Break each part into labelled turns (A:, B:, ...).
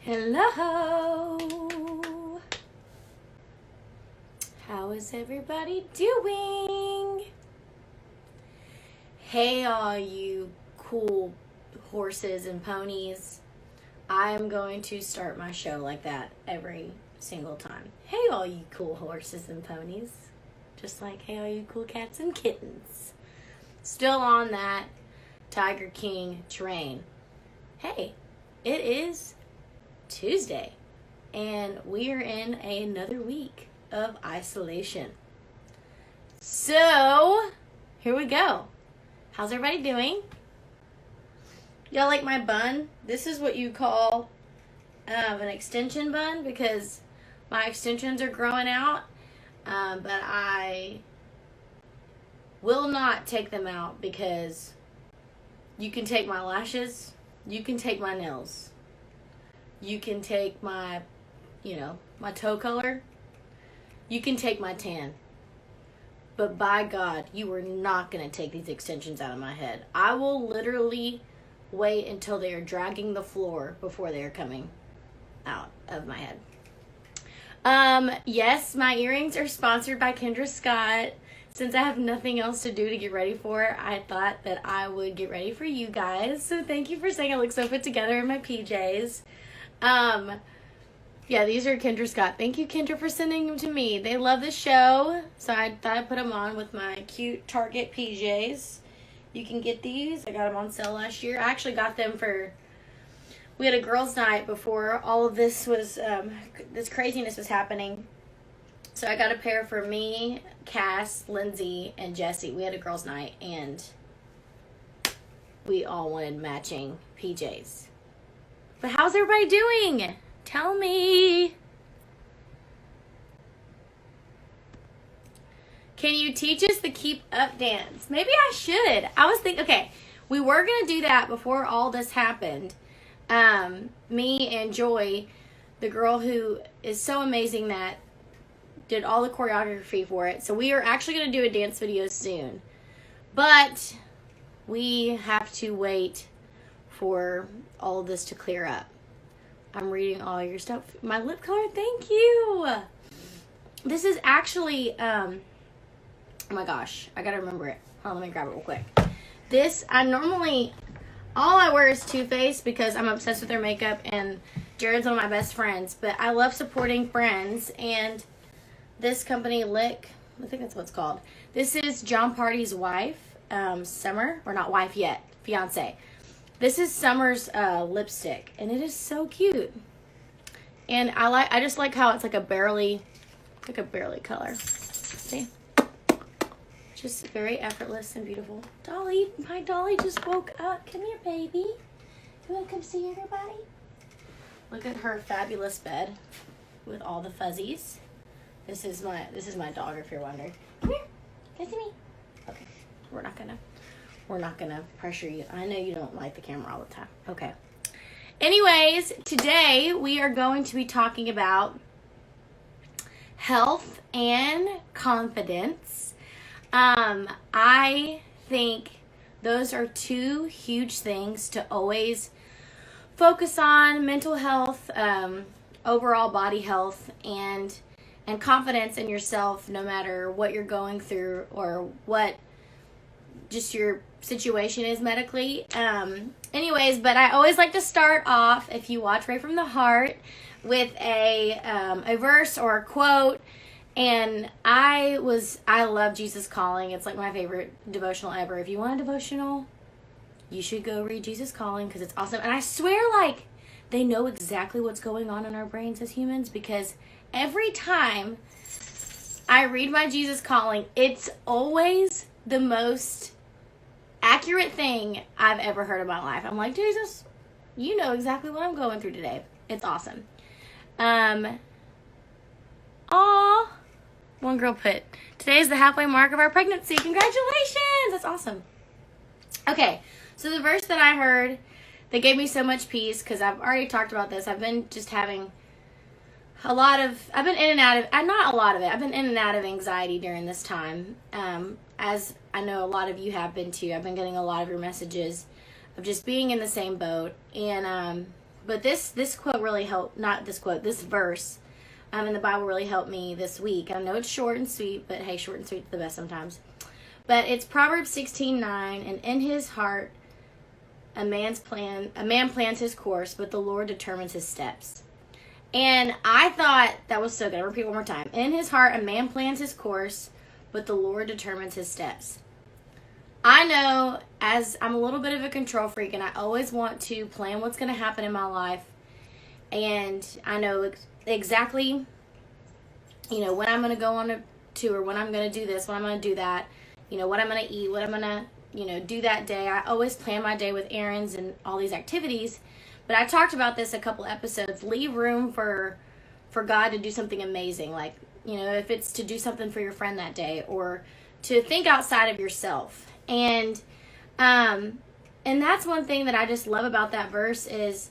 A: Hello! How is everybody doing? Hey, all you cool horses and ponies. I'm going to start my show like that every single time. Hey, all you cool horses and ponies. Just like, hey, all you cool cats and kittens. Still on that Tiger King train. Hey, it is Tuesday, and we are in another week of isolation. So, here we go. How's everybody doing? Y'all like my bun? This is what you call an extension bun because my extensions are growing out, but I will not take them out because you can take my lashes, you can take my nails. You can take my, my toe color. You can take my tan. But by God, you are not going to take these extensions out of my head. I will literally wait until they are dragging the floor before they are coming out of my head. Yes, my earrings are sponsored by Kendra Scott. Since I have nothing else to do to get ready for, I thought that I would get ready for you guys. So thank you for saying I look so put together in my PJs. Yeah, these are Kendra Scott. Thank you, Kendra, for sending them to me. They love the show, so I thought I'd put them on with my cute Target PJs. You can get these. I got them on sale last year. I actually got them we had a girls' night before all of this was, this craziness was happening. So I got a pair for me, Cass, Lindsay, and Jessie. We had a girls' night, and we all wanted matching PJs. But how's everybody doing? Tell me. Can you teach us the keep up dance? Maybe I should. I was thinking, okay, we were going to do that before all this happened. Me and Joy, the girl who is so amazing that did all the choreography for it. So we are actually going to do a dance video soon. But we have to wait for all of this to clear up. I'm reading all your stuff. My lip color, thank you. This is actually, oh my gosh, I gotta remember it. Hold on, let me grab it real quick. All I wear is Too Faced because I'm obsessed with their makeup and Jared's one of my best friends. But I love supporting friends, and this company, Lick, I think that's what it's called. This is John Party's wife, Summer, or not wife yet, fiance. This is Summer's lipstick, and it is so cute. And I just like how it's like a barely color. See? Just very effortless and beautiful. Dolly, my Dolly just woke up. Come here, baby. You want to come see everybody? Look at her fabulous bed with all the fuzzies. This is my dog, if you're wondering. Come here. Come see me. Okay. We're not gonna pressure you. I know you don't like the camera all the time. Okay. Anyways, today we are going to be talking about health and confidence. I think those are two huge things to always focus on: mental health, overall body health, and confidence in yourself, no matter what you're going through or what just your situation is medically. Anyways, but I always like to start off, if you watch Right from the Heart, with a verse or a quote. And I love Jesus Calling. It's like my favorite devotional ever. If you want a devotional, you should go read Jesus Calling because it's awesome. And I swear, like, they know exactly what's going on in our brains as humans, because every time I read my Jesus Calling, it's always the most accurate thing I've ever heard in my life. I'm like, Jesus, you know exactly what I'm going through today. It's awesome. One girl put, today is the halfway mark of our pregnancy. Congratulations. That's awesome. Okay. So the verse that I heard that gave me so much peace, because I've already talked about this. I've been just having I've been in and out of, not a lot of it. I've been in and out of anxiety during this time. As I know a lot of you have been too. I've been getting a lot of your messages of just being in the same boat. And But this quote really helped, not this quote, this verse in the Bible really helped me this week. I know it's short and sweet, but hey, short and sweet's the best sometimes. But it's Proverbs 16:9, and in his heart a man plans his course, but the Lord determines his steps. And I thought that was so good. I'll repeat one more time. In his heart a man plans his course, but the Lord determines his steps. I know, as I'm a little bit of a control freak, and I always want to plan what's going to happen in my life. And I know exactly, when I'm going to go on a tour, when I'm going to do this, when I'm going to do that, what I'm going to eat, what I'm going to, do that day. I always plan my day with errands and all these activities. But I talked about this a couple episodes. Leave room for God to do something amazing. Like, if it's to do something for your friend that day, or to think outside of yourself. And that's one thing that I just love about that verse is,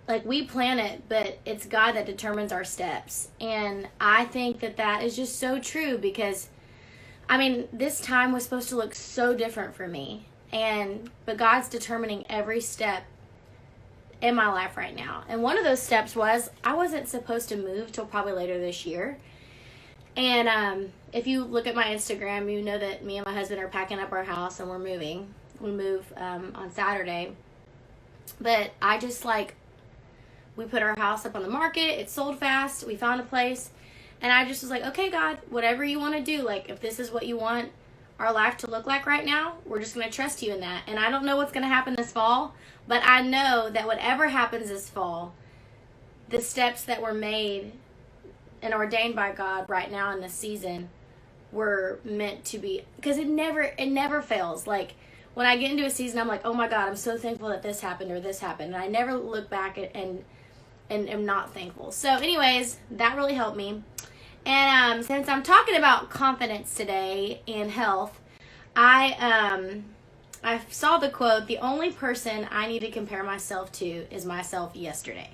A: like, we plan it, but it's God that determines our steps. And I think that is just so true because, this time was supposed to look so different for me. But God's determining every step in my life right now. And one of those steps was I wasn't supposed to move till probably later this year. And if you look at my Instagram, you know that me and my husband are packing up our house and we're moving. We move on Saturday. But I just we put our house up on the market. It sold fast. We found a place. And I just was like, okay, God, whatever you want to do, if this is what you want our life to look like right now, we're just going to trust you in that. And I don't know what's going to happen this fall, but I know that whatever happens this fall, the steps that were made and ordained by God right now in this season were meant to be, because it never fails. Like, when I get into a season, I'm like, oh my God, I'm so thankful that this happened or this happened. And I never look back and am not thankful. So anyways, that really helped me. And since I'm talking about confidence today and health, I saw the quote, the only person I need to compare myself to is myself yesterday.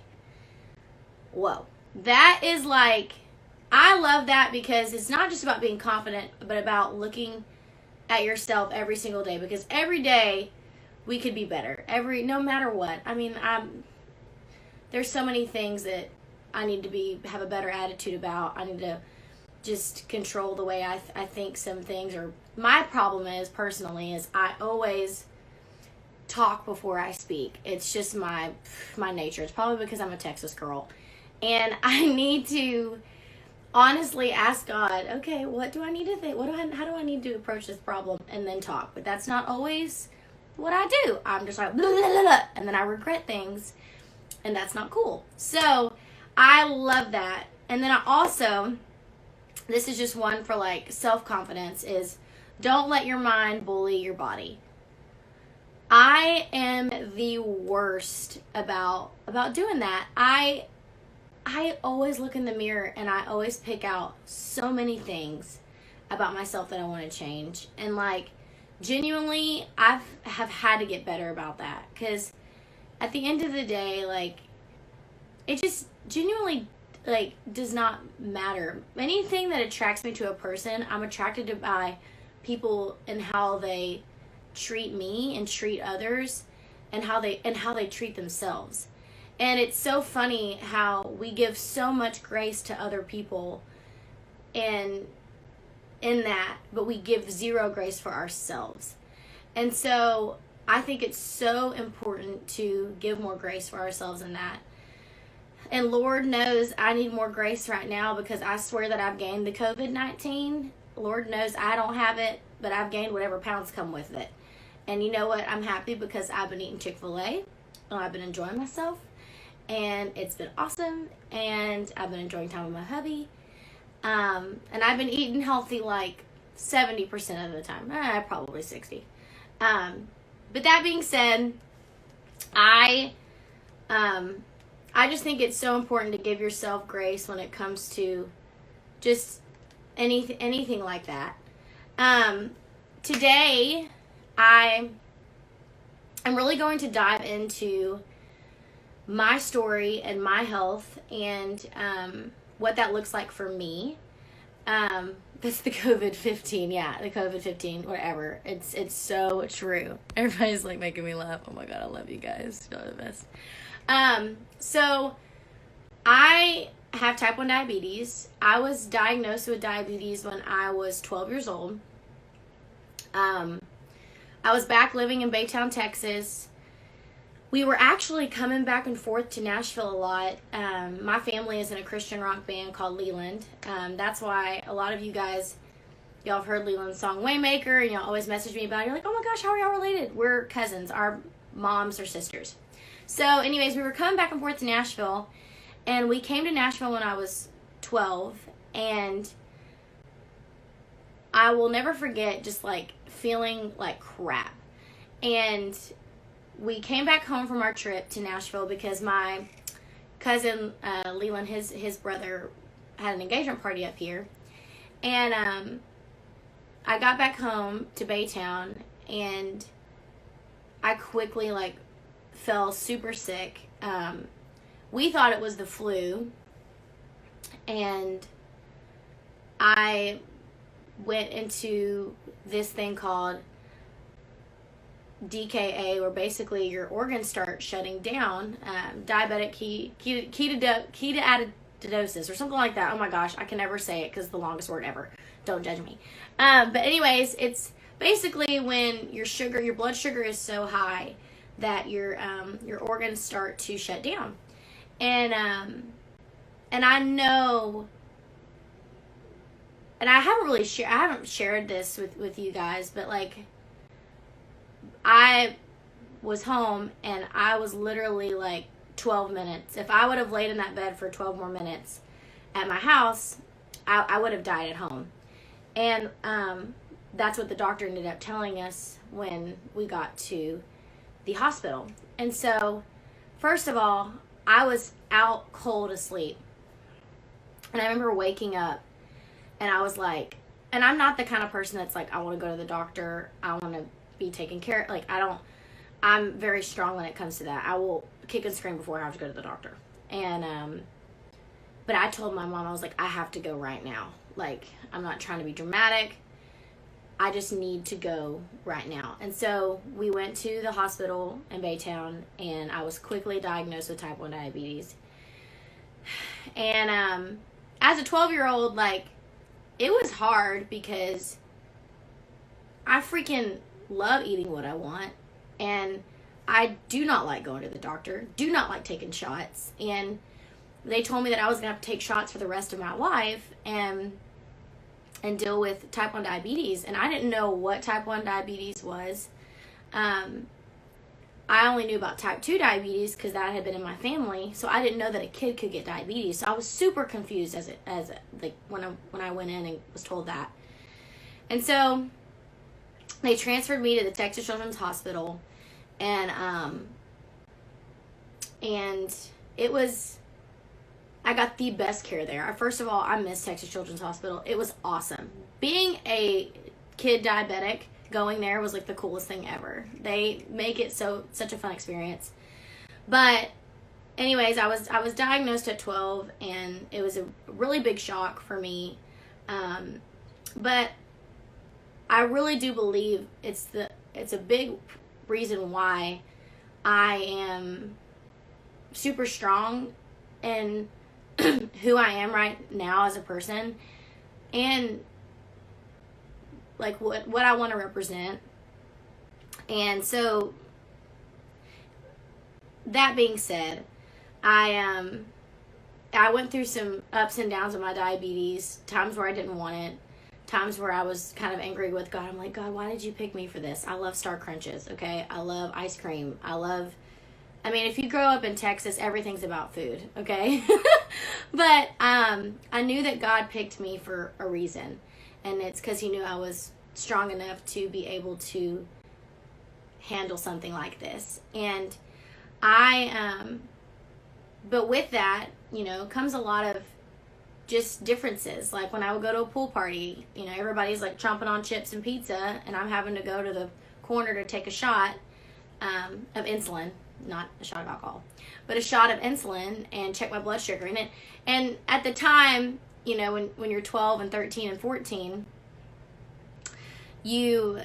A: Whoa. That is I love that because it's not just about being confident, but about looking at yourself every single day. Because every day we could be better. No matter what. There's so many things that I need to have a better attitude about. I need to just control the way I think some things. Or my problem is, personally, is I always talk before I speak. It's just my nature. It's probably because I'm a Texas girl. And I need to honestly ask God, okay, what do I need to think? How do I need to approach this problem? And then talk. But that's not always what I do. I'm just like, blah, blah, blah, blah, and then I regret things. And that's not cool. So I love that. And then I also, this is just one for self-confidence, is don't let your mind bully your body. I am the worst about doing that. I always look in the mirror and I always pick out so many things about myself that I want to change. And genuinely, I have had to get better about that. Because at the end of the day, it just genuinely, does not matter. Anything that attracts me to a person, I'm attracted to by people and how they treat me and treat others and how they treat themselves. And it's so funny how we give so much grace to other people and in that, but we give zero grace for ourselves. And so I think it's so important to give more grace for ourselves in that. And Lord knows I need more grace right now because I swear that I've gained the COVID-19. Lord knows I don't have it, but I've gained whatever pounds come with it. And you know what? I'm happy because I've been eating Chick-fil-A and I've been enjoying myself. And it's been awesome. And I've been enjoying time with my hubby. And I've been eating healthy 70% of the time. Probably 60%. But that being said, I just think it's so important to give yourself grace when it comes to just anything like that. Today, I'm really going to dive into my story and my health and what that looks like for me. That's the COVID-15. Yeah, the COVID-15, whatever. It's so true. Everybody's like making me laugh. Oh my God, I love you guys. You're the best. So I have type 1 diabetes. I was diagnosed with diabetes when I was 12 years old. I was back living in Baytown, Texas. We were actually coming back and forth to Nashville a lot. My family is in a Christian rock band called RaeLynn. That's why a lot of you guys, y'all have heard RaeLynn's song Waymaker, and y'all always message me about it. You're like, oh my gosh, how are y'all related? We're cousins. Our moms are sisters. So anyways, we were coming back and forth to Nashville, and we came to Nashville when I was 12, and I will never forget just like feeling like crap. And we came back home from our trip to Nashville because my cousin Leland, his brother, had an engagement party up here, and I got back home to Baytown, and I quickly like fell super sick. We thought it was the flu, and I went into this thing called DKA, where basically your organs start shutting down, diabetic ketoacidosis or something like that. Oh my gosh, I can never say it because it's the longest word ever. Don't judge me. But anyways, it's basically when your blood sugar is so high that your organs start to shut down. And I know, and I haven't shared this with you guys, but like, I was home and I was literally like 12 minutes. If I would have laid in that bed for 12 more minutes at my house, I would have died at home. And that's what the doctor ended up telling us when we got to the hospital. And so, first of all, I was out cold asleep. And I remember waking up and I was like, and I'm not the kind of person that's like, I want to go to the doctor. I want to be taken care of. Like, I'm very strong when it comes to that. I will kick and scream before I have to go to the doctor. And, but I told my mom, I was like, I have to go right now. Like, I'm not trying to be dramatic. I just need to go right now. And so we went to the hospital in Baytown, and I was quickly diagnosed with type 1 diabetes. And as a 12-year-old, like, it was hard because I freaking love eating what I want, and I do not like going to the doctor, do not like taking shots. And they told me that I was going to have to take shots for the rest of my life and deal with type 1 diabetes. And I didn't know what type 1 diabetes was. I only knew about type 2 diabetes because that had been in my family. So I didn't know that a kid could get diabetes. So I was super confused when I went in and was told that. And so they transferred me to the Texas Children's Hospital, and it was, I got the best care there. First of all, I miss Texas Children's Hospital. It was awesome. Being a kid diabetic, going there was like the coolest thing ever. They make it such a fun experience. But anyways, I was diagnosed at 12, and it was a really big shock for me. But I really do believe it's a big reason why I am super strong in who I am right now as a person, and like what I want to represent. And so, that being said, I went through some ups and downs of my diabetes, times where I didn't want it, times where I was kind of angry with God. I'm like, God, why did you pick me for this? I love Star Crunches, okay? I love ice cream. I mean, if you grow up in Texas, everything's about food, okay? But I knew that God picked me for a reason, and it's because he knew I was strong enough to be able to handle something like this. And but with that, comes a lot of just differences. Like when I would go to a pool party, everybody's like chomping on chips and pizza, and I'm having to go to the corner to take a shot of insulin, not a shot of alcohol, but a shot of insulin, and check my blood sugar in it. And at the time, you know, when you're 12 and 13 and 14, you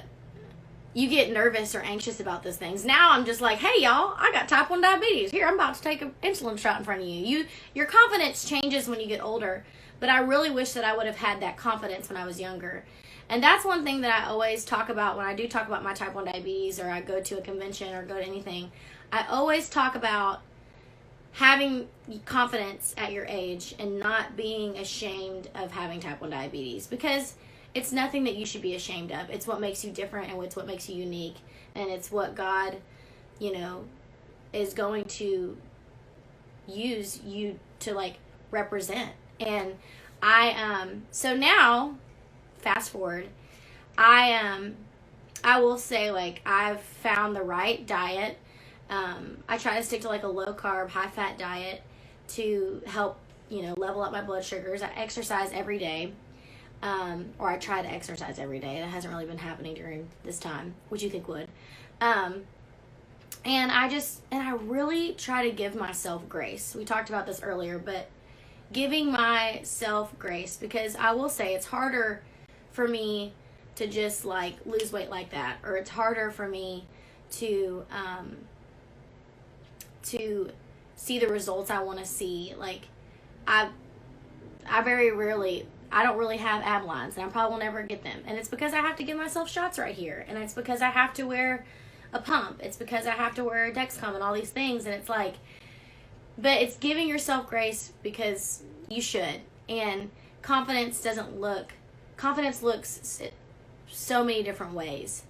A: get nervous or anxious about those things. Now I'm just like, hey y'all, I got type 1 diabetes. Here, I'm about to take an insulin shot in front of you. Your confidence changes when you get older, but I really wish that I would have had that confidence when I was younger. And that's one thing that I always talk about when I do talk about my type 1 diabetes, or I go to a convention or go to anything. I always talk about having confidence at your age and not being ashamed of having type 1 diabetes, because it's nothing that you should be ashamed of. It's what makes you different, and it's what makes you unique, and it's what God, you know, is going to use you to like represent. And so now, fast forward, I will say, like, I've found the right diet. I try to stick to like a low carb, high fat diet to help, you know, level up my blood sugars. I exercise every day. Or I try to exercise every day. That hasn't really been happening during this time, which you think would. And I really try to give myself grace. We talked about this earlier, but giving myself grace, because I will say it's harder for me to just like lose weight like that, or it's harder for me to see the results I want to see. Like I don't really have ab lines, and I probably will never get them. And it's because I have to give myself shots right here. And it's because I have to wear a pump. It's because I have to wear a Dexcom and all these things. And it's like, but it's giving yourself grace, because you should. And confidence looks so many different ways.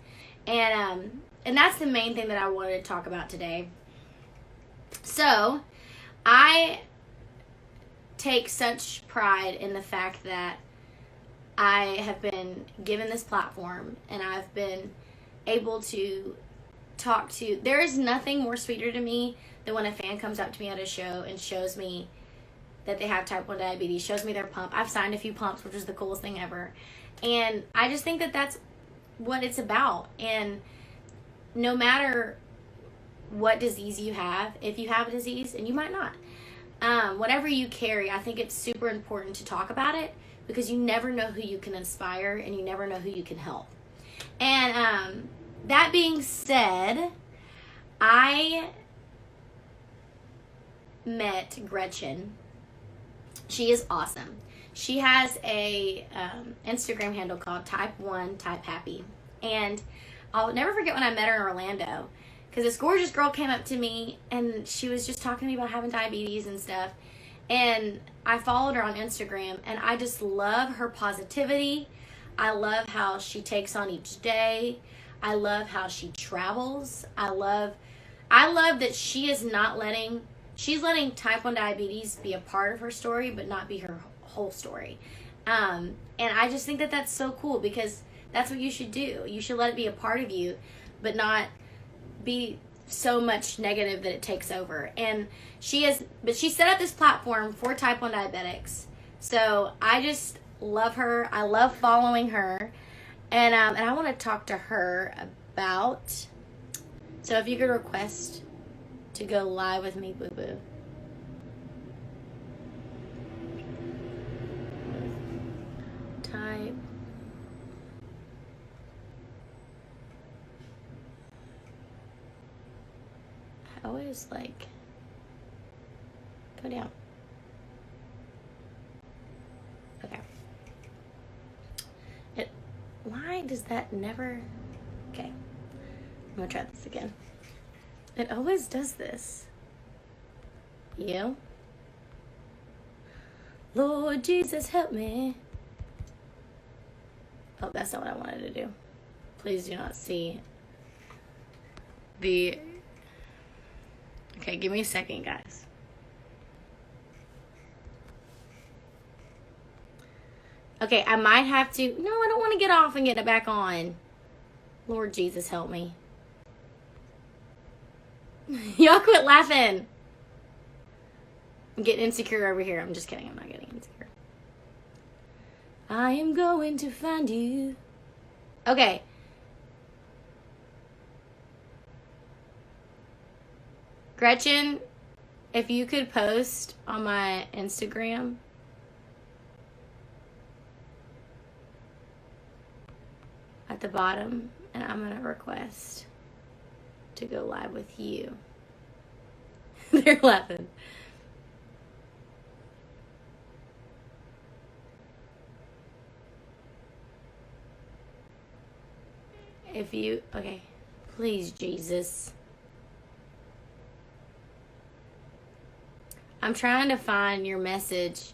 A: And that's the main thing that I wanted to talk about today. So I take such pride in the fact that I have been given this platform, and I've been able to talk to, there is nothing more sweeter to me than when a fan comes up to me at a show and shows me that they have type 1 diabetes, shows me their pump. I've signed a few pumps, which is the coolest thing ever. And I just think that that's what it's about. And no matter what disease you have, if you have a disease, and you might not, whatever you carry, I think it's super important to talk about it, because you never know who you can inspire, and you never know who you can help. And that being said, I met Gretchen. She is awesome. She has a Instagram handle called Type1 Type Happy. And I'll never forget when I met her in Orlando, because this gorgeous girl came up to me, and she was just talking to me about having diabetes and stuff. And I followed her on Instagram, and I just love her positivity. I love how she takes on each day. I love how she travels. I love that she's letting type 1 diabetes be a part of her story, but not be her whole story. And I just think that that's so cool, because that's what you should do. You should let it be a part of you, but not be so much negative that it takes over. And she set up this platform for type 1 diabetics. So I just love her. I love following her. And I want to talk to her about, so if you could request to go live with me, boo boo. Type. I always like, go down. Okay. Why does that never, okay. I'm gonna try this again. It always does this. You? Lord Jesus, help me. Oh, that's not what I wanted to do. Please do not see the... Okay, give me a second, guys. Okay, I might have to... No, I don't want to get off and get it back on. Lord Jesus, help me. Y'all quit laughing. I'm getting insecure over here. I'm just kidding. I'm not getting insecure. I am going to find you. Okay. Gretchen, if you could post on my Instagram at the bottom, and I'm going to request to go live with you. They're laughing. If you, okay, please, Jesus. I'm trying to find your message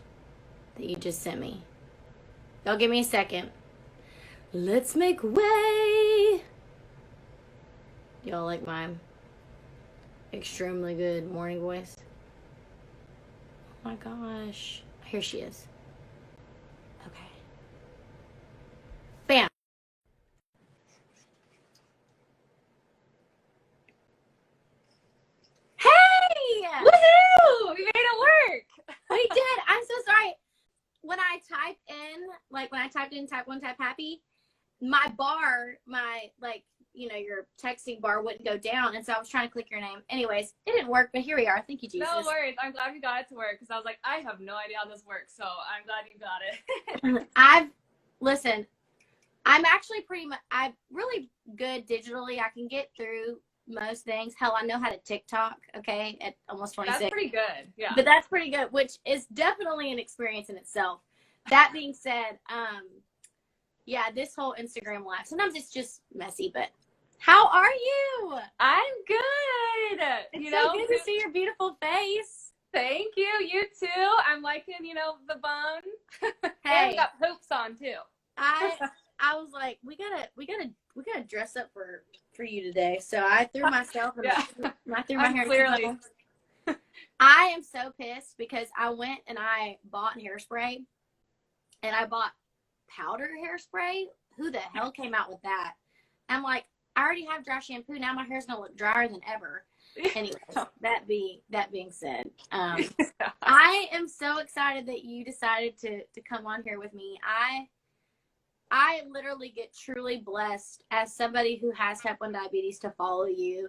A: that you just sent me. Y'all give me a second. Let's make way. Y'all like my extremely good morning voice? Oh my gosh. Here she is. Okay. Bam. Hey!
B: Woohoo! We made it work!
A: We did. I'm so sorry. When I type in, like when I typed in type 1, type happy, my bar, your texting bar wouldn't go down. And so I was trying to click your name. Anyways, it didn't work, but here we are. Thank you, Jesus.
B: No worries. I'm glad we got it to work because I was like, I have no idea how this works. So I'm glad you got it.
A: Listen, I'm actually I'm really good digitally. I can get through most things. Hell, I know how to TikTok, okay, at almost 26.
B: That's pretty good. Yeah.
A: But that's pretty good, which is definitely an experience in itself. That being said, yeah, this whole Instagram live, sometimes it's just messy, but how are you?
B: I'm good.
A: It's so good to see your beautiful face.
B: Thank you. You too. I'm liking, the bone.
A: Hey,
B: and we got hoops on too.
A: I was like, we gotta dress up for you today. So I threw myself and I threw my hair.
B: Clearly.
A: I am so pissed because I went and I bought hairspray, and I bought powder hairspray. Who the hell came out with that? I'm like, I already have dry shampoo. Now my hair's gonna look drier than ever. Anyway, that being said, I am so excited that you decided to come on here with me. I literally get truly blessed as somebody who has type 1 diabetes to follow you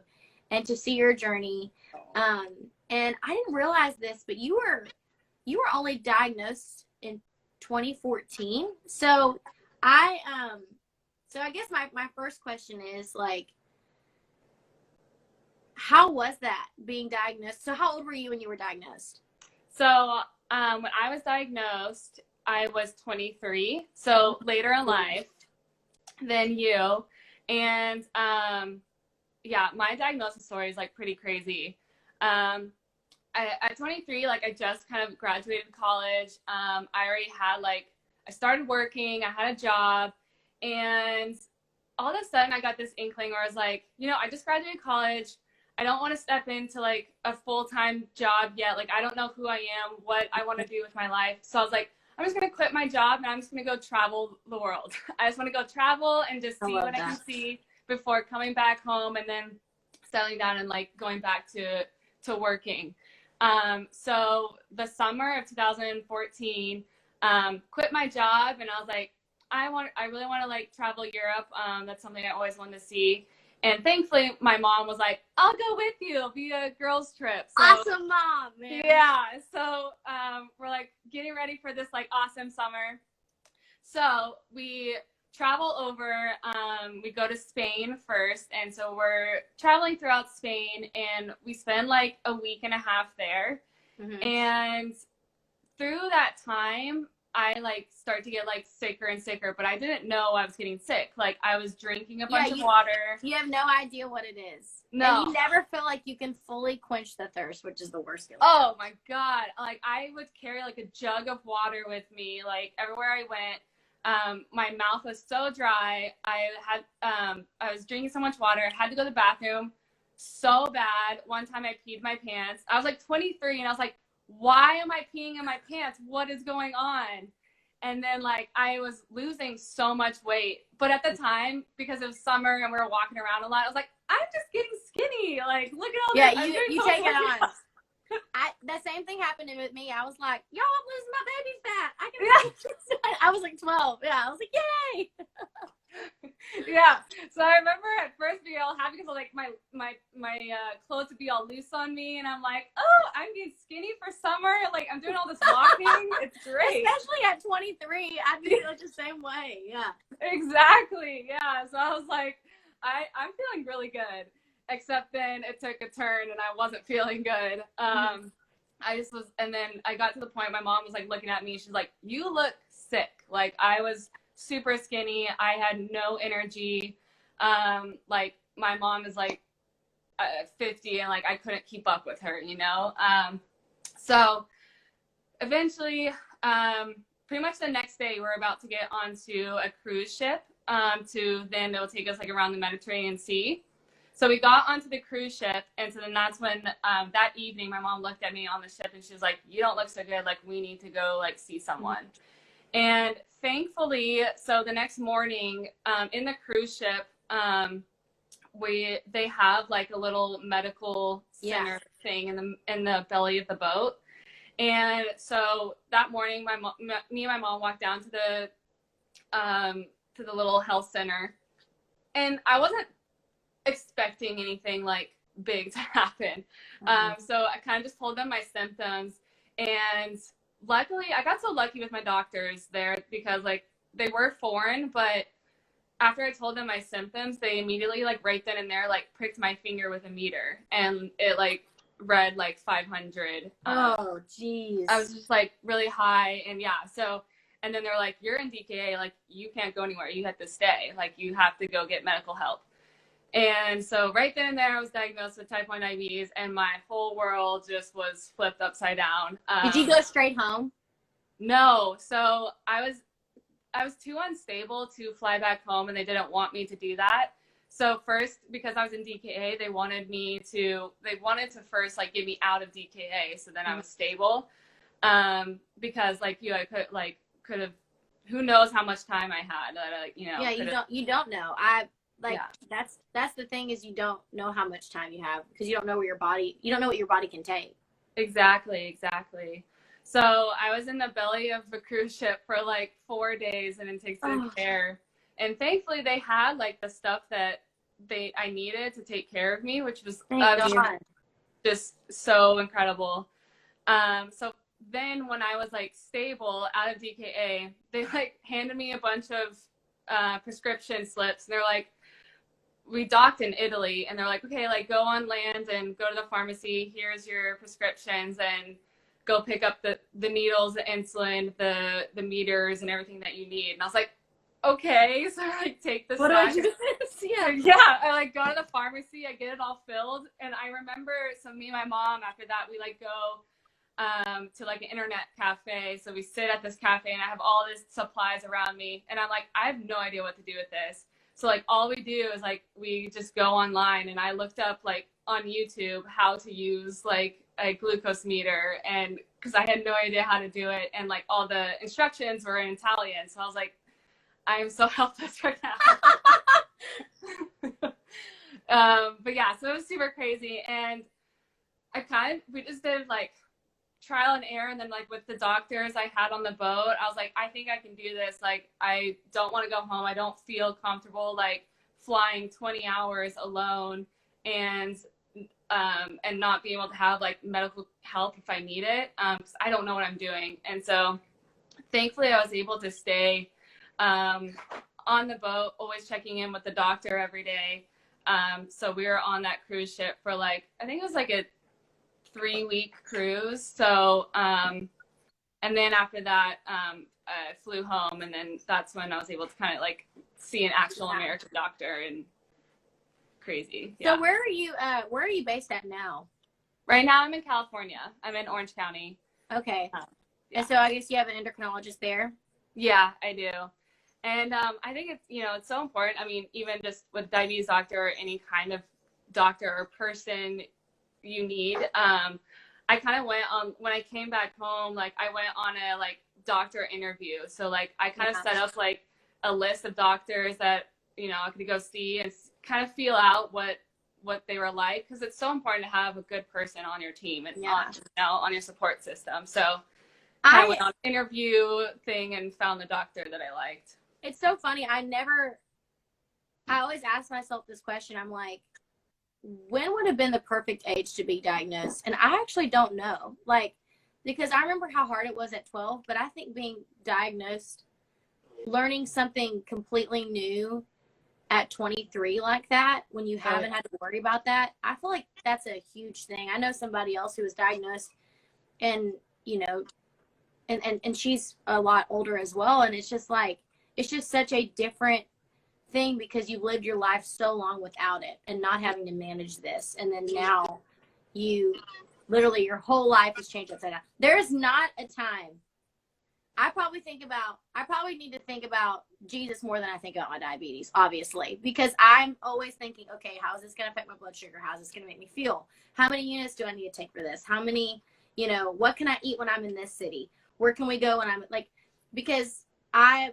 A: and to see your journey. And I didn't realize this, but you were only diagnosed in 2014. So I guess my first question is, like, how was that being diagnosed? So how old were you when you were diagnosed?
B: So when I was diagnosed, I was 23, so later in life than you. And my diagnosis story is like pretty crazy. At 23, like I just kind of graduated college. I already had I started working, I had a job, and all of a sudden I got this inkling where I was like, I just graduated college. I don't want to step into like a full-time job yet. Like, I don't know who I am, what I want to do with my life. So I was like, I'm just going to quit my job and I'm just going to go travel the world. I just want to go travel and just see what I can see before coming back home and then settling down and like going back to working. So the summer of 2014, quit my job and I was like, I really want to like travel Europe. That's something I always wanted to see. And thankfully, my mom was like, I'll go with you. It'll be a girls' trip. So,
A: awesome mom, man.
B: Yeah. So we're like getting ready for this like awesome summer. So we travel over. We go to Spain first. And so we're traveling throughout Spain and we spend like a week and a half there. Mm-hmm. And through that time, I like start to get like sicker and sicker, but I didn't know I was getting sick. Like I was drinking a bunch of water.
A: You have no idea what it is.
B: No.
A: And you never feel like you can fully quench the thirst, which is the worst feeling.
B: Oh my God. Like I would carry like a jug of water with me, like everywhere I went. My mouth was so dry. I was drinking so much water. I had to go to the bathroom so bad. One time I peed my pants. I was like 23 and I was like, why am I peeing in my pants? What is going on? And then like I was losing so much weight. But at the time, because it was summer and we were walking around a lot, I was like, I'm just getting skinny. Like, look at all this.
A: Yeah, you take it on. that same thing happened with me. I was like, y'all, I'm losing my baby fat. I can. I was like 12. Yeah, I was like, yay.
B: Yeah. So I remember at first being all happy because like my clothes would be all loose on me, and I'm like, oh, I'm getting skinny for summer. Like I'm doing all this walking. It's great.
A: Especially at 23, I'd be like the same way. Yeah.
B: Exactly. Yeah. So I was like, I'm feeling really good. Except then it took a turn and I wasn't feeling good. I just was, and then I got to the point my mom was like looking at me. She's like, you look sick. Like I was super skinny. I had no energy. Like my mom is like 50 and like I couldn't keep up with her, you know? So eventually, pretty much the next day we're about to get onto a cruise ship then it'll take us like around the Mediterranean Sea. So we got onto the cruise ship, and so then that's when that evening my mom looked at me on the ship and she was like, you don't look so good, like we need to go like see someone. And thankfully, so the next morning in the cruise ship, they have like a little medical center thing in the belly of the boat. And so that morning me and my mom walked down to the little health center, and I wasn't expecting anything like big to happen. So I kind of just told them my symptoms, and luckily I got so lucky with my doctors there because like they were foreign, but after I told them my symptoms, they immediately like right then and there like pricked my finger with a meter, and it like read like 500.
A: Oh geez.
B: I was just like really high, and yeah, so and then they're like, you're in DKA, like you can't go anywhere, you have to stay, like you have to go get medical help. And so right then and there I was diagnosed with type 1 diabetes, and my whole world just was flipped upside down.
A: Did you go straight home?
B: No. So I was too unstable to fly back home, and they didn't want me to do that. So first, because I was in DKA, they wanted to first like get me out of DKA, so then I was stable. Because like I could have, who knows how much time I had, like, you know.
A: Yeah, you don't know. That's the thing, is you don't know how much time you have because you don't know what your body can take.
B: Exactly. So I was in the belly of the cruise ship for like 4 days in intensive care, and thankfully they had like the stuff that I needed to take care of me, which was just so incredible. So then when I was like stable out of DKA, they like handed me a bunch of prescription slips, and they're like, we docked in Italy, and they're like, okay, like go on land and go to the pharmacy, here's your prescriptions, and go pick up the needles, the insulin, the meters, and everything that you need. And I was like, okay. So I like take this.
A: What do I do with this?
B: Yeah. I like go to the pharmacy, I get it all filled. And I remember, so me and my mom, after that, we like go to like an internet cafe. So we sit at this cafe, and I have all this supplies around me, and I'm like, I have no idea what to do with this. So like all we do is like we just go online, and I looked up like on YouTube how to use like a glucose meter, and because I had no idea how to do it, and like all the instructions were in Italian, so I was like, I am so helpless right now. But yeah, so it was super crazy, and we just did like trial and error, and then like with the doctors I had on the boat, I was like, I think I can do this. Like I don't want to go home. I don't feel comfortable like flying 20 hours alone and not being able to have like medical help if I need it, because I don't know what I'm doing. And so thankfully I was able to stay on the boat, always checking in with the doctor every day. So we were on that cruise ship for like, I think it was like a 3-week cruise. So and then after that I flew home, and then that's when I was able to kind of like see an actual American doctor. And crazy. Yeah.
A: So where are you based at now?
B: Right now I'm in California. I'm in Orange County.
A: Okay.
B: Yeah.
A: And so I guess you have an endocrinologist there?
B: Yeah, I do. And I think it's, it's so important. I mean, even just with diabetes doctor or any kind of doctor or person you need, I kind of went on, when I came back home, like I went on a like doctor interview. So like I kind of set up like a list of doctors that, I could go see and kind of feel out what what they were like, because it's so important to have a good person on your team and on your support system. So I went on an interview thing and found the doctor that I liked.
A: It's so funny. I always ask myself this question. I'm like, when would have been the perfect age to be diagnosed? And I actually don't know. Like, because I remember how hard it was at 12, but I think being diagnosed, learning something completely new at 23 like that, when you haven't had to worry about that, I feel like that's a huge thing. I know somebody else who was diagnosed and, you know, and she's a lot older as well. And it's just like, it's just such a different thing because you've lived your life so long without it and not having to manage this. And then now you literally, your whole life has changed upside down. There is not a time I probably need to think about Jesus more than I think about my diabetes, obviously, because I'm always thinking, okay, how is this going to affect my blood sugar? How is this going to make me feel? How many units do I need to take for this? How many, you know, what can I eat when I'm in this city? Where can we go when I'm like, because I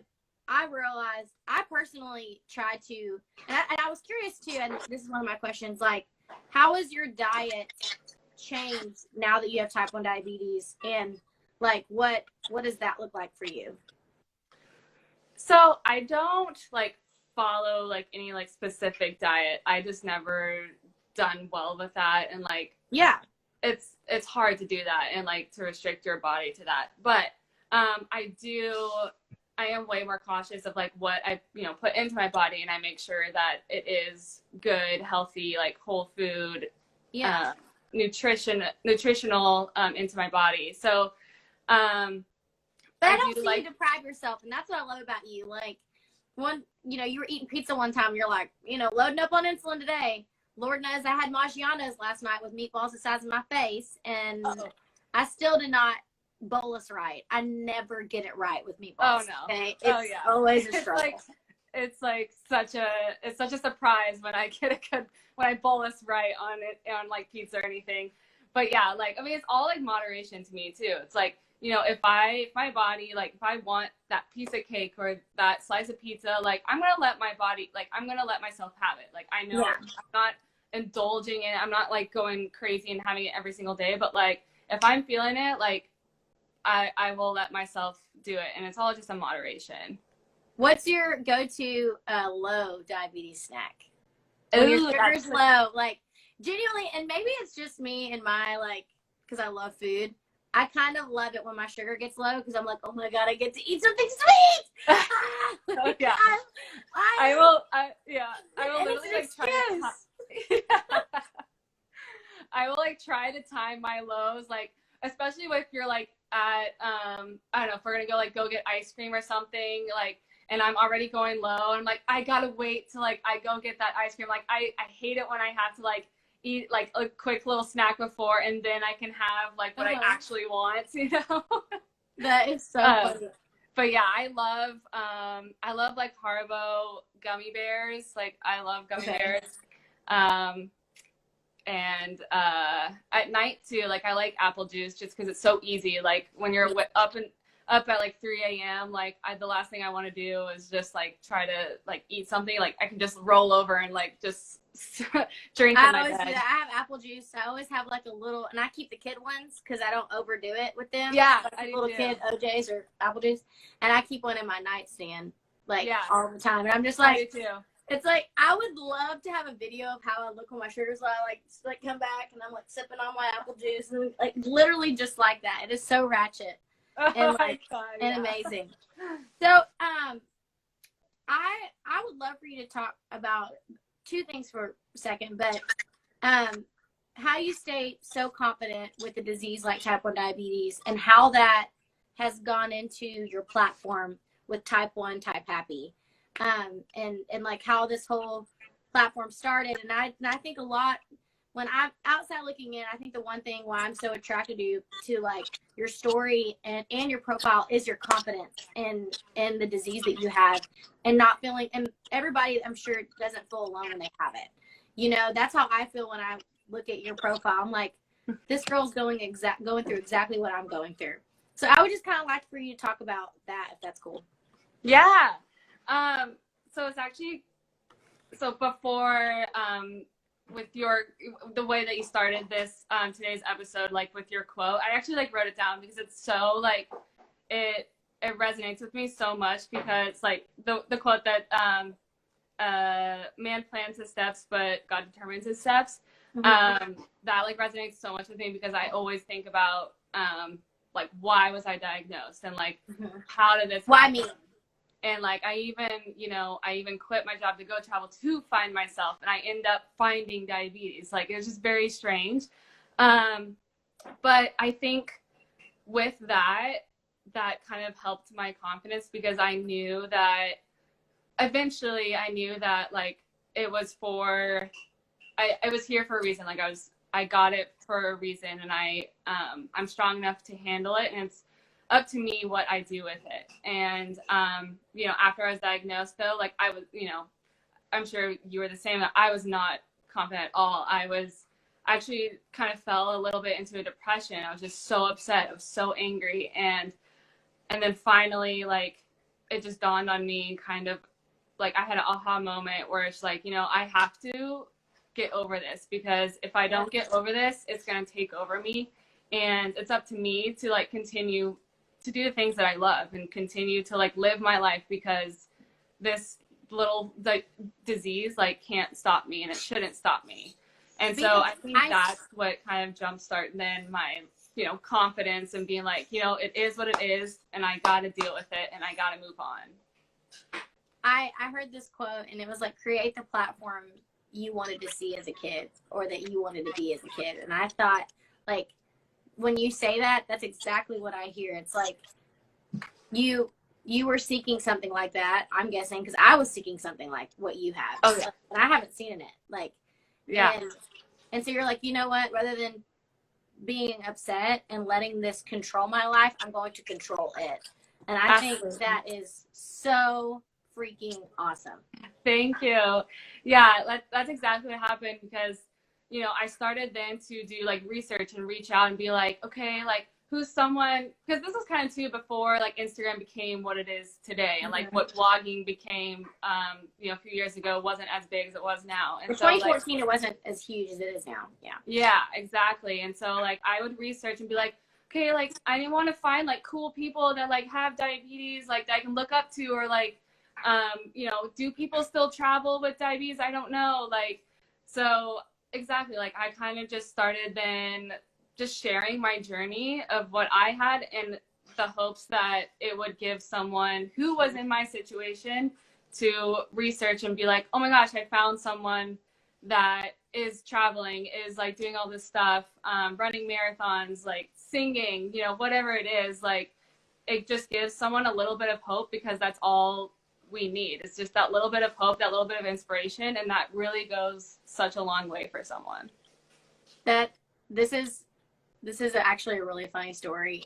A: realized I personally try to, and I was curious too, and this is one of my questions, like, how has your diet changed now that you have type 1 diabetes? And like, what does that look like for you?
B: So I don't like follow like any like specific diet. I just never done well with that. And like,
A: yeah,
B: it's hard to do that and like to restrict your body to that. But I am way more cautious of like what I, you know, put into my body, and I make sure that it is good, healthy, like whole food, nutritional into my body. So,
A: but I don't see you deprive yourself, and that's what I love about you. Like, you know, you were eating pizza one time, you're like, you know, loading up on insulin today. Lord knows I had Maggiano's last night with meatballs the size of my face, and I still did not bolus right. I never get it right with meatballs.
B: Oh no.
A: Okay? It's always a struggle.
B: It's like such a surprise when I get when I bolus right on like pizza or anything. But yeah, like, I mean, it's all like moderation to me too. It's like, you know, if my body, like if I want that piece of cake or that slice of pizza, like I'm going to let my body, like I'm going to let myself have it. Like I know I'm not indulging in it. I'm not like going crazy and having it every single day. But like, if I'm feeling it, like I will let myself do it. And it's all just a moderation.
A: What's your go-to low diabetes snack? When your sugar's low, like genuinely, and maybe it's just me and my, like, because I love food. I kind of love it when my sugar gets low because I'm like, oh my God, I get to eat something sweet.
B: Oh, yeah. I will literally like try I will like try to time my lows, like especially if you're like at I don't know, if we're gonna go get ice cream or something, like, and I'm already going low, and I'm like, I gotta wait till like I go get that ice cream. Like I hate it when I have to like eat like a quick little snack before, and then I can have like what I actually want, you know.
A: That is so funny.
B: But yeah, I love like Haribo gummy bears. Like I love gummy bears. And at night too, like I like apple juice just because it's so easy. Like when you're up at like 3 a.m., like the last thing I want to do is just like try to like eat something. Like I can just roll over and like just drink in my bed.
A: I have apple juice. I always have like a little, and I keep the kid ones because I don't overdo it with them.
B: Yeah,
A: like I little kid OJs or apple juice, and I keep one in my nightstand like all the time. And I'm just like,
B: I do too.
A: It's like, I would love to have a video of how I look when my sugar's low. I like come back and I'm like sipping on my apple juice and like literally just like that. It is so ratchet and like and amazing. So I would love for you to talk about two things for a second, but how you stay so confident with a disease like type 1 diabetes and how that has gone into your platform with type 1 type happy. And like how this whole platform started. And I think a lot when I'm outside looking in, I think the one thing why I'm so attracted to like your story and your profile is your confidence in the disease that you have and not feeling, and everybody I'm sure doesn't feel alone when they have it. You know, that's how I feel when I look at your profile. I'm like, this girl's going through exactly what I'm going through. So I would just kind of like for you to talk about that, if that's cool.
B: Yeah. So it's actually, so before with the way that you started this today's episode, like with your quote, I actually like wrote it down because it's so like it resonates with me so much, because like the quote that man plans his steps but God determines his steps. That like resonates so much with me, because I always think about like, why was I diagnosed, and like how did this
A: why me?
B: And like I even quit my job to go travel to find myself, and I end up finding diabetes. Like, it was just very strange. But I think with that kind of helped my confidence, because I knew that eventually like it was I was here for a reason. Like I got it for a reason, and I'm strong enough to handle it, and it's up to me what I do with it. And after I was diagnosed, though, like I was, I'm sure you were the same, that I was not confident at all. I was actually kind of fell a little bit into a depression. I was just so upset. I was so angry. And then finally, like, it just dawned on me, kind of like I had an aha moment where it's like, I have to get over this, because if I don't get over this, it's going to take over me. And it's up to me to like continue to do the things that I love and continue to like live my life, because this little disease like can't stop me, and it shouldn't stop me. And so I think that's what kind of jumpstarted then my confidence, and being like, it is what it is, and I got to deal with it, and I got to move on.
A: I heard this quote, and it was like, create the platform you wanted to see as a kid, or that you wanted to be as a kid. And I thought, like, when you say that, that's exactly what I hear. It's like you were seeking something like that, I'm guessing, because I was seeking something like what you have.
B: Oh, yeah.
A: And I haven't seen it. Like,
B: yeah.
A: And so you're like, you know what? Rather than being upset and letting this control my life, I'm going to control it. And I think that is so freaking awesome.
B: Thank you. Yeah, that's exactly what happened, because I started then to do like research and reach out and be like, okay, like who's someone, because this was kind of too before like Instagram became what it is today, and like what blogging became a few years ago wasn't as big as it was now. And
A: for 2014 it wasn't as huge as it is now.
B: Yeah, exactly. And so like I would research and be like, okay, like I want to find like cool people that like have diabetes, like that I can look up to, or like do people still travel with diabetes? I don't know. Like, so exactly, like I kind of just started then just sharing my journey of what I had, in the hopes that it would give someone who was in my situation to research and be like, oh my gosh, I found someone that is traveling, is like doing all this stuff, running marathons, like singing, whatever it is. Like, it just gives someone a little bit of hope, because that's all we need. It's just that little bit of hope, that little bit of inspiration, and that really goes such a long way for someone.
A: This is actually a really funny story.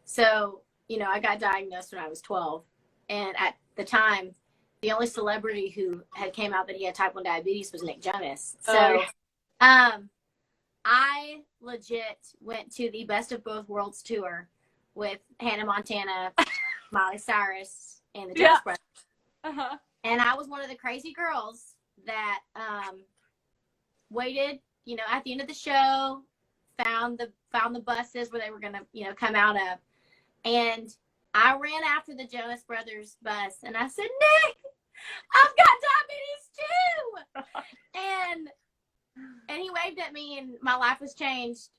A: So I got diagnosed when I was 12, and at the time, the only celebrity who had came out that he had type 1 diabetes was Nick Jonas. So, I legit went to the Best of Both Worlds tour with Hannah Montana, Miley Cyrus, and the Jonas Brothers. And I was one of the crazy girls that waited, at the end of the show, found the buses where they were gonna, come out of, and I ran after the Jonas Brothers bus, and I said, Nick, I've got diabetes too. and he waved at me, and my life was changed.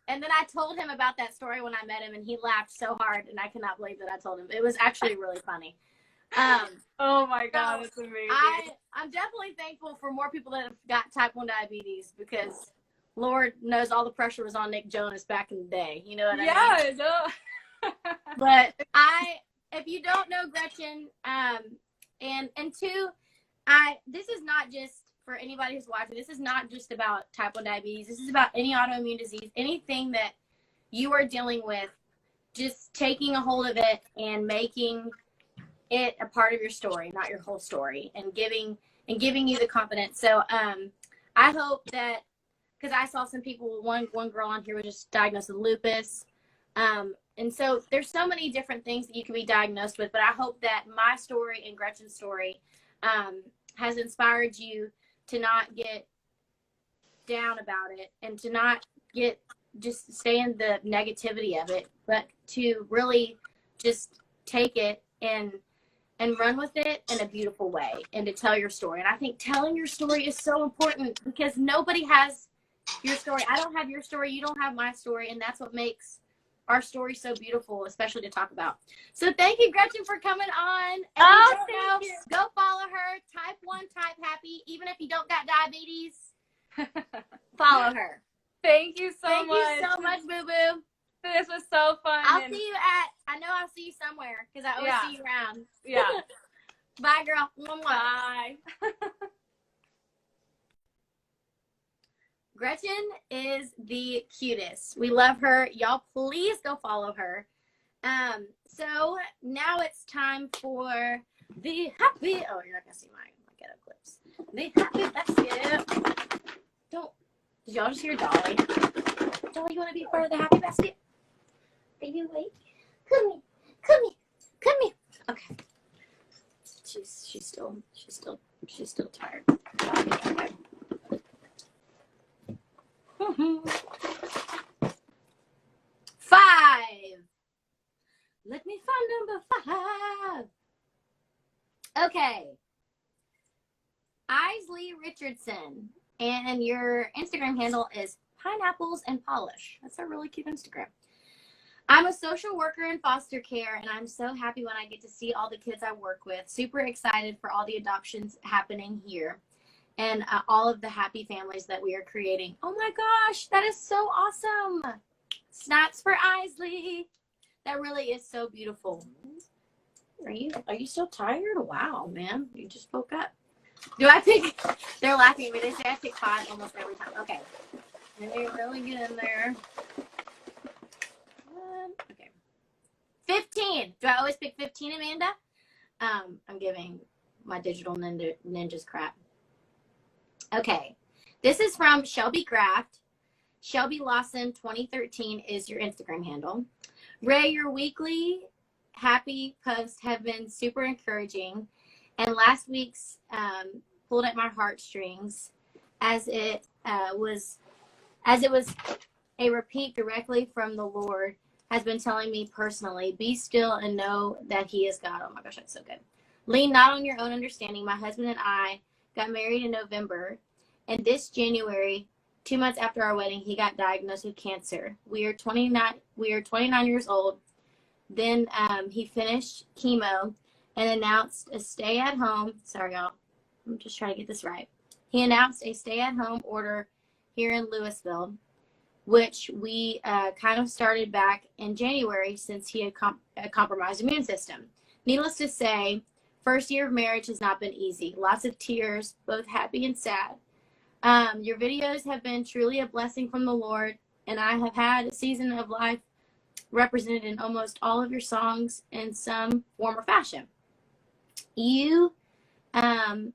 A: And then I told him about that story when I met him, and he laughed so hard, and I cannot believe that I told him. It was actually really funny.
B: Oh my God, that's amazing.
A: I'm definitely thankful for more people that have got type 1 diabetes, because Lord knows all the pressure was on Nick Jonas back in the day. You know what I mean?
B: Yeah, no.
A: But if you don't know Gretchen, and two, this is not just for anybody who's watching. This is not just about type 1 diabetes. This is about any autoimmune disease, anything that you are dealing with, just taking a hold of it and making it a part of your story, not your whole story, and giving you the confidence. So I hope that, because I saw some people, one girl on here was just diagnosed with lupus. And so there's so many different things that you can be diagnosed with, but I hope that my story and Gretchen's story has inspired you to not get down about it and to not just stay in the negativity of it, but to really just take it and run with it in a beautiful way and to tell your story. And I think telling your story is so important because nobody has your story. I don't have your story. You don't have my story. And that's what makes our story so beautiful, especially to talk about. So thank you, Gretchen, for coming on.
B: Thank you.
A: Go follow her. Type 1, type happy. Even if you don't got diabetes, follow her.
B: Thank you so much.
A: Thank you so much, boo-boo.
B: This was so fun.
A: I know I'll see you somewhere because I always see you around.
B: Yeah.
A: Bye, girl.
B: Bye.
A: Gretchen is the cutest. We love her. Y'all, please go follow her. So now it's time for the happy. Oh, you're not gonna see my get-up clips. The happy basket. Did y'all just hear Dolly? Dolly, you want to be part of the happy basket? Are you awake? Come here. Come here. Come here. Okay. She's still tired. Okay. 5. Let me find number 5. Okay. Isley Richardson. And your Instagram handle is Pineapples and Polish. That's a really cute Instagram. I'm a social worker in foster care, and I'm so happy when I get to see all the kids I work with. Super excited for all the adoptions happening here and all of the happy families that we are creating. Oh my gosh, that is so awesome. Snaps for Isley. That really is so beautiful. Are you still tired? Wow, man. You just woke up. They're laughing at me. They say I pick 5 almost every time. Okay. Let me really get in there. Okay. 15. Do I always pick 15, Amanda? I'm giving my digital ninjas crap. Okay. This is from Shelby Graft. Shelby Lawson 2013 is your Instagram handle. Ray, your weekly happy posts have been super encouraging. And last week's pulled at my heartstrings as it was a repeat directly from the Lord has been telling me personally, be still and know that he is God. Oh my gosh, that's so good. Lean not on your own understanding. My husband and I got married in November, and this January, 2 months after our wedding, he got diagnosed with cancer. We are 29 years old. Then he finished chemo and announced a stay-at-home. Sorry, y'all. I'm just trying to get this right. He announced a stay-at-home order here in Louisville, which we kind of started back in January since he had a compromised immune system. Needless to say, first year of marriage has not been easy. Lots of tears, both happy and sad. Your videos have been truly a blessing from the Lord, and I have had a season of life represented in almost all of your songs in some form or fashion. You, oh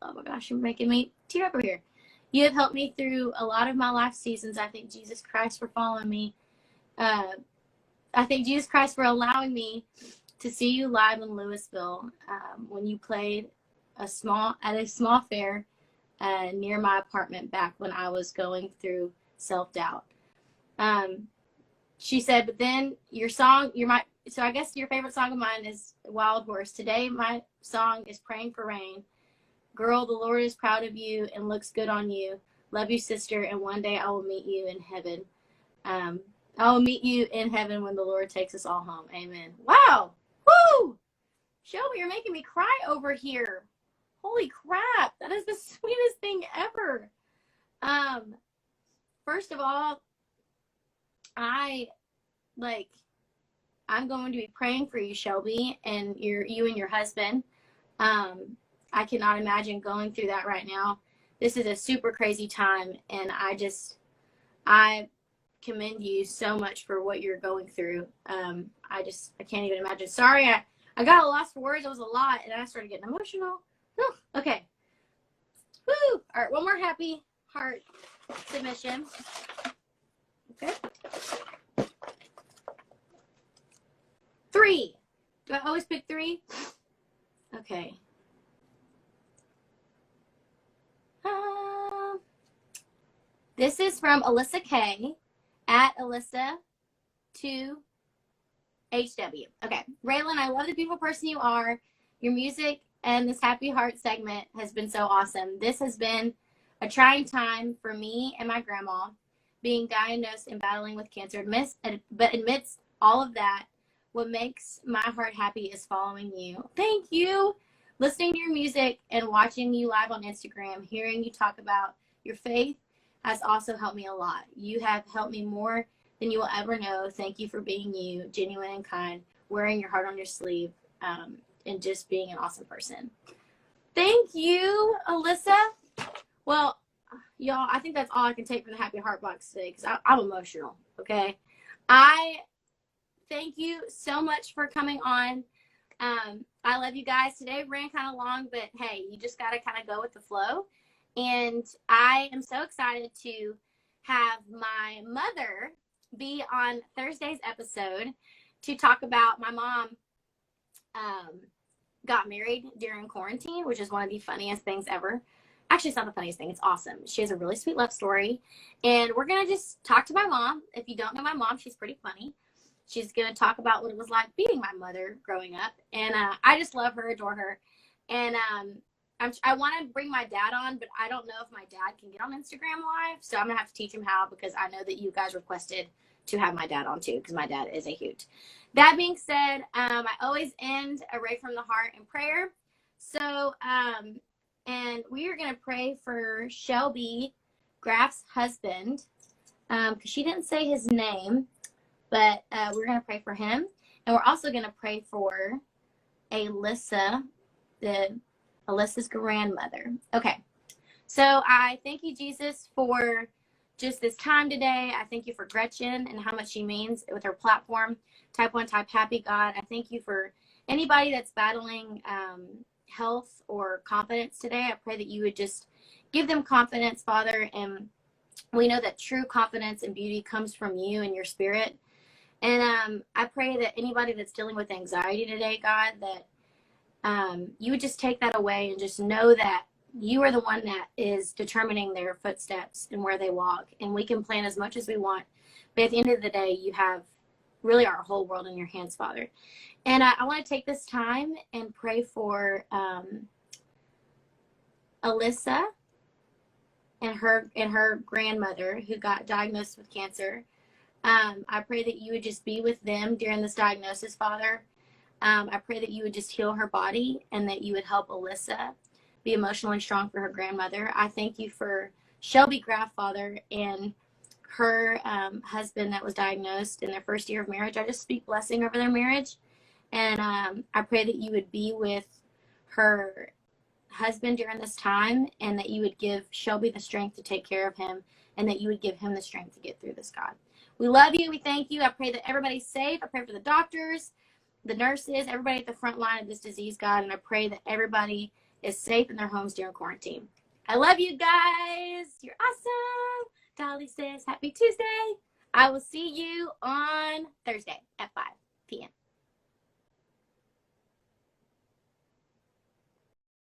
A: my gosh, you're making me tear up over here. You have helped me through a lot of my life seasons. I thank Jesus Christ for following me. I thank Jesus Christ for allowing me to see you live in Louisville when you played at a small fair near my apartment back when I was going through self-doubt. She said, but then your song, so I guess your favorite song of mine is Wild Horse. Today, my song is Praying for Rain. Girl, the Lord is proud of you and looks good on you. Love you, sister, and one day I will meet you in heaven. I will meet you in heaven when the Lord takes us all home. Amen. Wow. Woo! Shelby, you're making me cry over here. Holy crap. That is the sweetest thing ever. First of all, I'm going to be praying for you, Shelby, and you and your husband. I cannot imagine going through that right now. This is a super crazy time, and I commend you so much for what you're going through. I can't even imagine. Sorry, I got lost for words. It was a lot, and I started getting emotional. Whew. Okay. Woo! All right, one more happy heart submission. Okay. 3. Do I always pick 3? Okay. This is from Alyssa K at Alyssa2HW. Okay. RaeLynn, I love the beautiful person you are. Your music and this Happy Heart segment has been so awesome. This has been a trying time for me and my grandma, being diagnosed and battling with cancer. But amidst all of that, what makes my heart happy is following you. Thank you. Listening to your music and watching you live on Instagram, hearing you talk about your faith has also helped me a lot. You have helped me more than you will ever know. Thank you for being you, genuine and kind, wearing your heart on your sleeve, and just being an awesome person. Thank you, Alyssa. Well, y'all, I think that's all I can take from the Happy Heart Box today because I'm emotional, okay? I thank you so much for coming on. I love you guys. Today ran kind of long, but hey, you just got to kind of go with the flow. And I am so excited to have my mother be on Thursday's episode to talk about my mom got married during quarantine, which is one of the funniest things ever. Actually, it's not the funniest thing. It's awesome. She has a really sweet love story. And we're going to just talk to my mom. If you don't know my mom, she's pretty funny. She's going to talk about what it was like being my mother growing up. And I just love her, adore her. And I want to bring my dad on, but I don't know if my dad can get on Instagram Live. So I'm going to have to teach him how because I know that you guys requested to have my dad on too because my dad is a hoot. That being said, I always end a Ray from the Heart in prayer. So, and we are going to pray for Shelby Graff's husband because she didn't say his name, but we're going to pray for him. And we're also going to pray for Alyssa, Alyssa's grandmother. Okay. So I thank you, Jesus, for just this time today. I thank you for Gretchen and how much she means with her platform, Type 1, Type Happy, God. I thank you for anybody that's battling health or confidence today. I pray that you would just give them confidence, Father. And we know that true confidence and beauty comes from you and your spirit. And I pray that anybody that's dealing with anxiety today, God, that you would just take that away and just know that you are the one that is determining their footsteps and where they walk. And we can plan as much as we want. But at the end of the day, you have really our whole world in your hands, Father. And I want to take this time and pray for Alyssa and her grandmother who got diagnosed with cancer. I pray that you would just be with them during this diagnosis, Father. I pray that you would just heal her body and that you would help Alyssa be emotionally strong for her grandmother. I thank you for Shelby Graff, Father, and her husband that was diagnosed in their first year of marriage. I just speak blessing over their marriage. And I pray that you would be with her husband during this time and that you would give Shelby the strength to take care of him and that you would give him the strength to get through this, God. We love you. We thank you. I pray that everybody's safe. I pray for the doctors, the nurses, everybody at the front line of this disease, God. And I pray that everybody is safe in their homes during quarantine. I love you guys. You're awesome. Dolly says, happy Tuesday. I will see you on Thursday at 5.